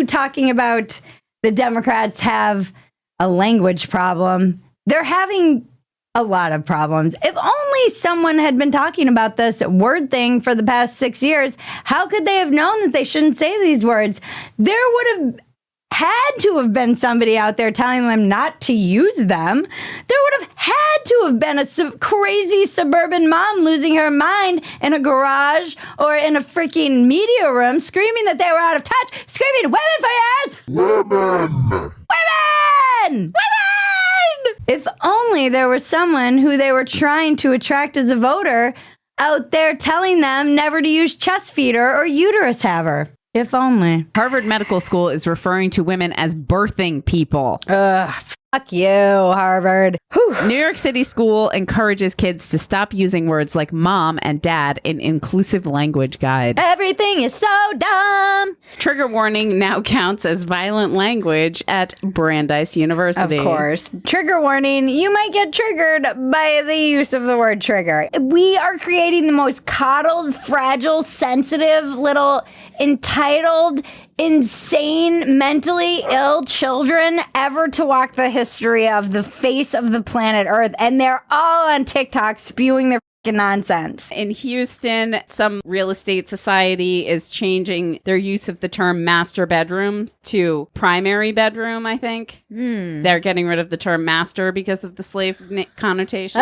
you talking about the Democrats have a language problem. They're having a lot of problems. If only someone had been talking about this word thing for the past 6 years, how could they have known that they shouldn't say these words? There would have had to have been somebody out there telling them not to use them. There would have had to have been a crazy suburban mom losing her mind in a garage or in a freaking media room screaming that they were out of touch, screaming, women for yes! Women! Women! Women! If only there was someone who they were trying to attract as a voter out there telling them never to use chest feeder or uterus haver. If only. Harvard Medical School is referring to women as birthing people. Ugh, fuck you, Harvard. Whew. New York City school encourages kids to stop using words like mom and dad in inclusive language guide. Everything is so dumb. Trigger warning now counts as violent language at Brandeis University. Of course. Trigger warning, you might get triggered by the use of the word trigger. We are creating the most coddled, fragile, sensitive, little entitled, insane, mentally ill children ever to walk the history of the face of the planet Earth. And they're all on TikTok spewing their nonsense. In Houston, some real estate society is changing their use of the term master bedroom to primary bedroom, I think. They're getting rid of the term master because of the slave connotation.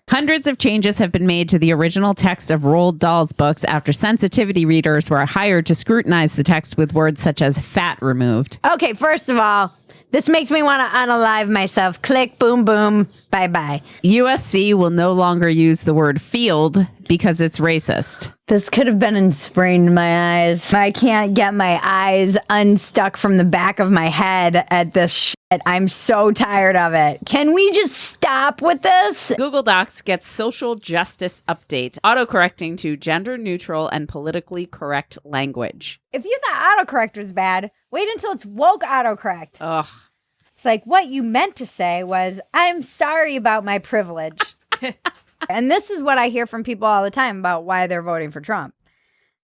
Hundreds of changes have been made to the original text of Roald Dahl's books after sensitivity readers were hired to scrutinize the text with words such as fat removed. Okay, first of all, this makes me want to unalive myself. Click, boom, boom, bye-bye. USC will no longer use the word field because it's racist. This could have been sprained my eyes. I can't get my eyes unstuck from the back of my head at this shit. I'm so tired of it. Can we just stop with this? Google Docs gets social justice update, autocorrecting to gender neutral and politically correct language. If you thought autocorrect was bad, wait until it's woke autocorrect. Ugh. It's like what you meant to say was, I'm sorry about my privilege. And this is what I hear from people all the time about why they're voting for Trump.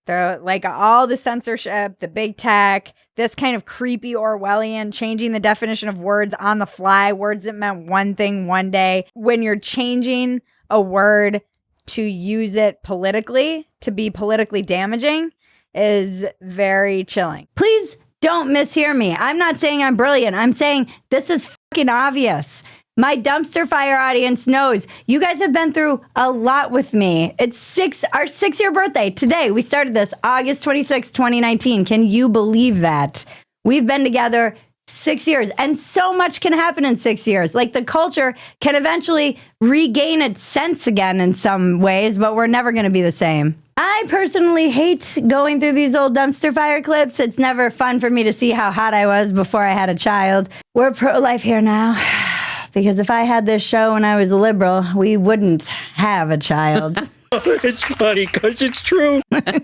They're like all the censorship, the big tech, this kind of creepy Orwellian, changing the definition of words on the fly, words that meant one thing one day. When you're changing a word to use it politically, to be politically damaging, is very chilling. Please don't mishear me. I'm not saying I'm brilliant. I'm saying this is fucking obvious. My dumpster fire audience knows you guys have been through a lot with me. It's our 6-year birthday today. We started this August 26, 2019. Can you believe that? We've been together 6 years, and so much can happen in 6 years. Like the culture can eventually regain its sense again in some ways, but we're never going to be the same. I personally hate going through these old dumpster fire clips. It's never fun for me to see how hot I was before I had a child. We're pro-life here now. Because if I had this show when I was a liberal, we wouldn't have a child. It's funny because it's true. But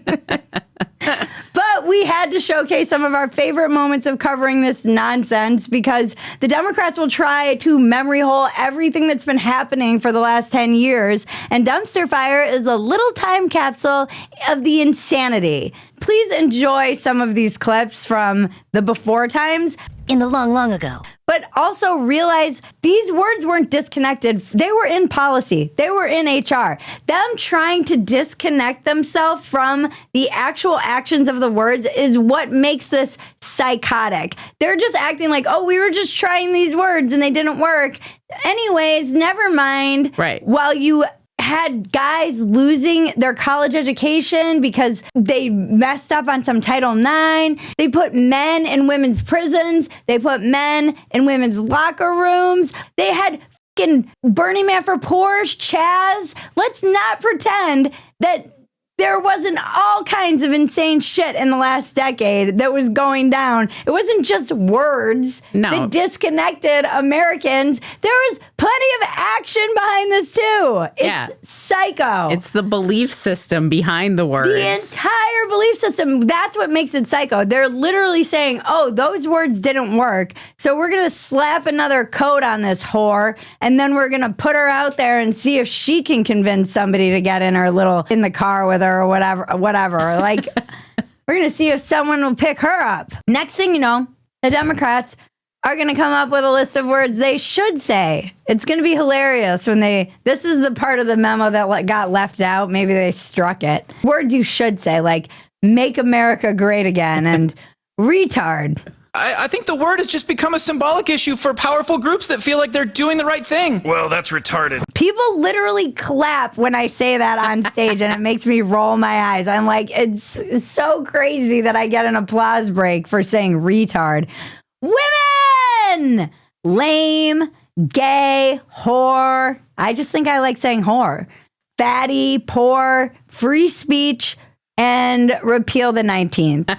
we had to showcase some of our favorite moments of covering this nonsense because the Democrats will try to memory hole everything that's been happening for the last 10 years. And Dumpster Fire is a little time capsule of the insanity. Please enjoy some of these clips from the before times. In the long, long ago. But also realize these words weren't disconnected. They were in policy. They were in HR. Them trying to disconnect themselves from the actual actions of the words is what makes this psychotic. They're just acting like, oh, we were just trying these words and they didn't work. Anyways, never mind. Right. While you had guys losing their college education because they messed up on some Title IX. They put men in women's prisons. They put men in women's locker rooms. They had fucking Burning Man for Porsche, Chaz. Let's not pretend that there wasn't all kinds of insane shit in the last decade that was going down. It wasn't just words that disconnected Americans. There was plenty of action behind this too. It's psycho. It's the belief system behind the words. The entire belief system. That's what makes it psycho. They're literally saying, oh, those words didn't work. So we're going to slap another code on this whore. And then we're going to put her out there and see if she can convince somebody to get in the car with her or whatever. Like, We're going to see if someone will pick her up. Next thing you know, the Democrats are going to come up with a list of words they should say. It's going to be hilarious when this is the part of the memo that got left out. Maybe they struck it. Words you should say, like make America great again and retard. I think the word has just become a symbolic issue for powerful groups that feel like they're doing the right thing. Well, that's retarded. People literally clap when I say that on stage, and it makes me roll my eyes. I'm like, it's so crazy that I get an applause break for saying retard. Women! Lame, gay, whore. I just think I like saying whore. Fatty, poor, free speech, and repeal the 19th.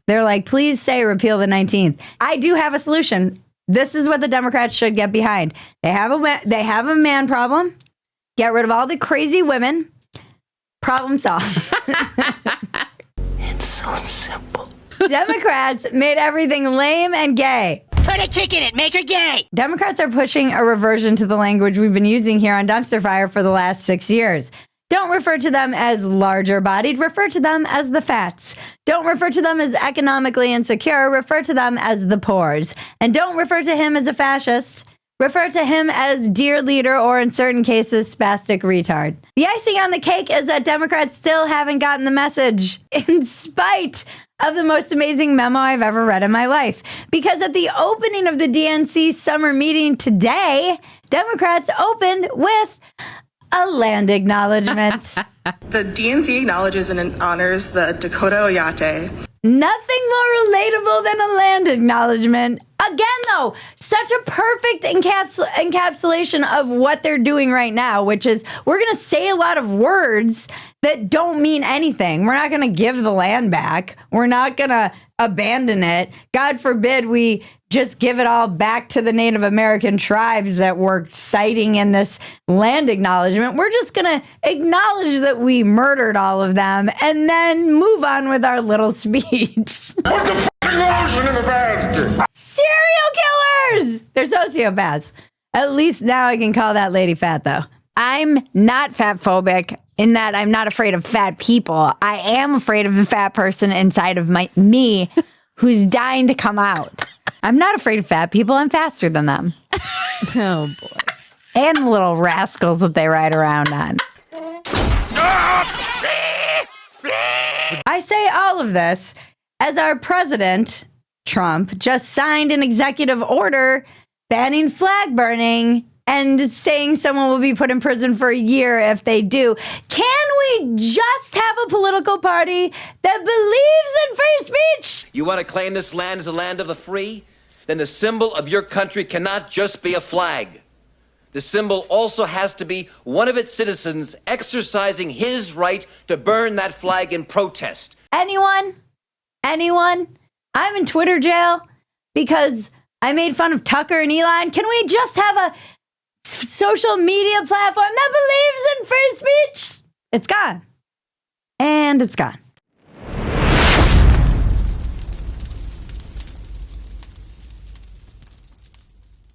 They're like, please say repeal the 19th. I do have a solution. This is what the Democrats should get behind. They have a man problem. Get rid of all the crazy women. Problem solved. It's so simple. Democrats made everything lame and gay. Put a chick in it, make her gay. Democrats are pushing a reversion to the language we've been using here on Dumpster Fire for the last 6 years. Don't refer to them as larger bodied, refer to them as the fats. Don't refer to them as economically insecure, refer to them as the poors. And don't refer to him as a fascist, refer to him as dear leader or in certain cases, spastic retard. The icing on the cake is that Democrats still haven't gotten the message, in spite of the most amazing memo I've ever read in my life. Because at the opening of the DNC summer meeting today, Democrats opened with a land acknowledgement. The DNC acknowledges and honors the Dakota Oyate. Nothing more relatable than a land acknowledgement. Again, though, such a perfect encapsulation of what they're doing right now, which is we're going to say a lot of words that don't mean anything. We're not going to give the land back. We're not going to abandon it. God forbid we just give it all back to the Native American tribes that we're citing in this land acknowledgement. We're just going to acknowledge that we murdered all of them and then move on with our little speech. Put the fucking lotion in the basket. Serial killers! They're sociopaths. At least now I can call that lady fat, though. I'm not fat phobic in that I'm not afraid of fat people. I am afraid of the fat person inside of me who's dying to come out. I'm not afraid of fat people. I'm faster than them. Oh, boy. And the little rascals that they ride around on. I say all of this as our president, Trump, just signed an executive order banning flag burning and saying someone will be put in prison for a year if they do. Can we just have a political party that believes in free speech? You want to claim this land as a land of the free? Then the symbol of your country cannot just be a flag. The symbol also has to be one of its citizens exercising his right to burn that flag in protest. Anyone? I'm in Twitter jail because I made fun of Tucker and Elon. Can we just have a social media platform that believes in free speech? It's gone. And it's gone.